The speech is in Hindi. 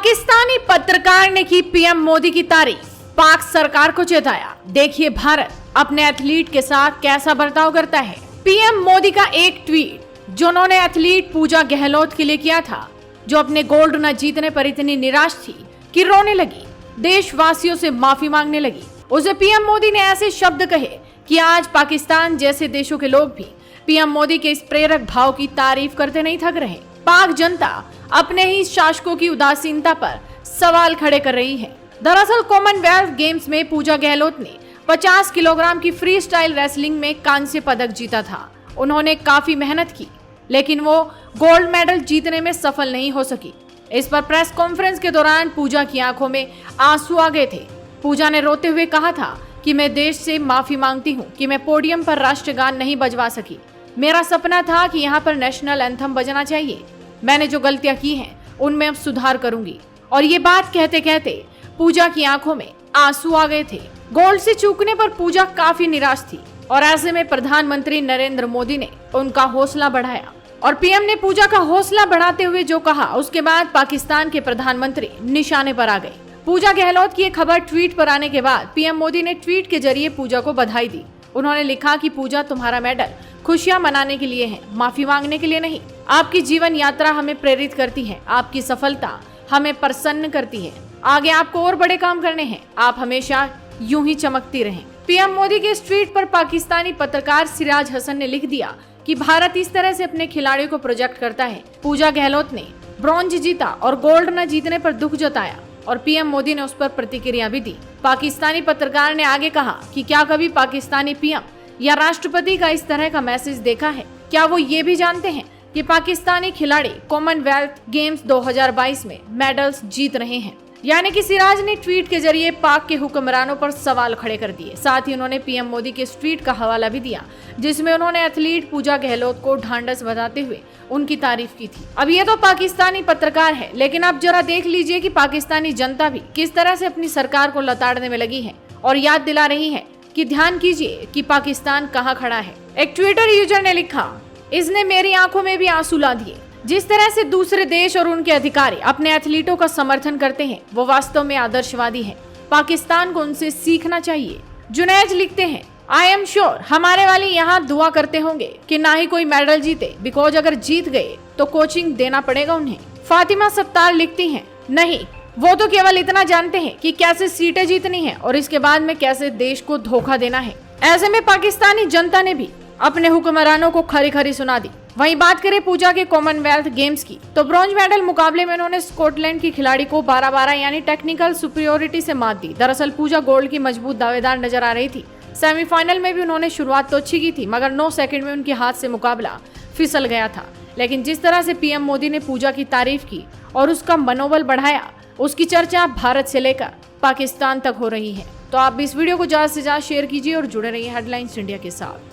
पाकिस्तानी पत्रकार ने की पीएम मोदी की तारीफ, पाक सरकार को चेताया, देखिए भारत अपने एथलीट के साथ कैसा बर्ताव करता है। पीएम मोदी का एक ट्वीट जो उन्होंने एथलीट पूजा गहलोत के लिए किया था, जो अपने गोल्ड न जीतने पर इतनी निराश थी कि रोने लगी, देशवासियों से माफी मांगने लगी। उसे पीएम मोदी ने ऐसे शब्द कहे कि आज पाकिस्तान जैसे देशों के लोग भी पीएम मोदी के इस प्रेरक भाव की तारीफ करते नहीं थक रहे। पाक जनता अपने ही शासकों की उदासीनता पर सवाल खड़े कर रही है। दरअसल कॉमनवेल्थ गेम्स में पूजा गहलोत ने 50 किलोग्राम की फ्री स्टाइल रेसलिंग में कांस्य पदक जीता था। उन्होंने काफी मेहनत की, लेकिन वो गोल्ड मेडल जीतने में सफल नहीं हो सकी। इस पर प्रेस कॉन्फ्रेंस के दौरान पूजा की आंखों में आंसू आ गए थे। पूजा ने रोते हुए कहा था कि मैं देश से माफी मांगती हूँ कि मैं पोडियम पर राष्ट्रगान नहीं बजवा सकी। मेरा सपना था कि यहाँ पर नेशनल एंथम बजना चाहिए। मैंने जो गलतियां की हैं उनमें अब सुधार करूंगी। और ये बात कहते कहते पूजा की आंखों में आंसू आ गए थे। गोल्ड से चूकने पर पूजा काफी निराश थी और ऐसे में प्रधानमंत्री नरेंद्र मोदी ने उनका हौसला बढ़ाया और पीएम ने पूजा का हौसला बढ़ाते हुए जो कहा, उसके बाद पाकिस्तान के प्रधानमंत्री निशाने पर आ गए। पूजा गहलोत की ये खबर ट्वीट पर आने के बाद पीएम मोदी ने ट्वीट के जरिए पूजा को बधाई दी। उन्होंने लिखा कि पूजा, तुम्हारा मेडल खुशियां मनाने के लिए है, माफी मांगने के लिए नहीं। आपकी जीवन यात्रा हमें प्रेरित करती है, आपकी सफलता हमें प्रसन्न करती है। आगे आपको और बड़े काम करने हैं, आप हमेशा यूं ही चमकती रहें। पीएम मोदी के इस ट्वीट पर पाकिस्तानी पत्रकार सिराज हसन ने लिख दिया कि भारत इस तरह से अपने खिलाड़ियों को प्रोजेक्ट करता है। पूजा गहलोत ने ब्रॉन्ज जीता और गोल्ड न जीतने पर दुख जताया और पीएम मोदी ने उस पर प्रतिक्रिया भी दी। पाकिस्तानी पत्रकार ने आगे कहा कि क्या कभी पाकिस्तानी पीएम या राष्ट्रपति का इस तरह का मैसेज देखा है? क्या वो ये भी जानते हैं कि पाकिस्तानी खिलाड़ी कॉमनवेल्थ गेम्स 2022 में मेडल्स जीत रहे हैं? यानी कि सिराज ने ट्वीट के जरिए पाक के हुक्मरानों पर सवाल खड़े कर दिए। साथ ही उन्होंने पीएम मोदी के इस ट्वीट का हवाला भी दिया जिसमें उन्होंने एथलीट पूजा गहलोत को ढांढस बताते हुए उनकी तारीफ की थी। अब ये तो पाकिस्तानी पत्रकार है, लेकिन अब जरा देख लीजिए कि पाकिस्तानी जनता भी किस तरह से अपनी सरकार को लताड़ने में लगी है और याद दिला रही है कि ध्यान कीजिए कि पाकिस्तान कहाँ खड़ा है। एक ट्विटर यूजर ने लिखा, इसने मेरी आंखों में भी आंसू ला दिए। जिस तरह से दूसरे देश और उनके अधिकारी अपने एथलीटों का समर्थन करते हैं वो वास्तव में आदर्शवादी है। पाकिस्तान को उनसे सीखना चाहिए। जुनैद लिखते हैं, आई एम श्योर हमारे वाले यहाँ दुआ करते होंगे कि ना ही कोई मेडल जीते, बिकॉज अगर जीत गए तो कोचिंग देना पड़ेगा उन्हें। फातिमा सत्तार लिखती हैं, नहीं, वो तो केवल इतना जानते हैं कि कैसे सीटें जीतनी है और इसके बाद में कैसे देश को धोखा देना है। ऐसे में पाकिस्तानी जनता ने भी अपने हुक्मरानों को खरी खरी सुना दी। वहीं बात करें पूजा के कॉमनवेल्थ गेम्स की, तो ब्रॉन्ज मेडल मुकाबले में उन्होंने स्कॉटलैंड की खिलाड़ी को 12-12 यानी टेक्निकल सुपीरियोरिटी से मात दी। दरअसल पूजा गोल्ड की मजबूत दावेदार नजर आ रही थी। सेमीफाइनल में भी उन्होंने शुरुआत तो अच्छी की थी, मगर 9 सेकंड में उनके हाथ से मुकाबला फिसल गया था। लेकिन जिस तरह से पीएम मोदी ने पूजा की तारीफ की और उसका मनोबल बढ़ाया, उसकी चर्चा भारत से लेकर पाकिस्तान तक हो रही है। तो आप इस वीडियो को ज्यादा से ज्यादा शेयर कीजिए और जुड़े रहिए हेडलाइंस इंडिया के साथ।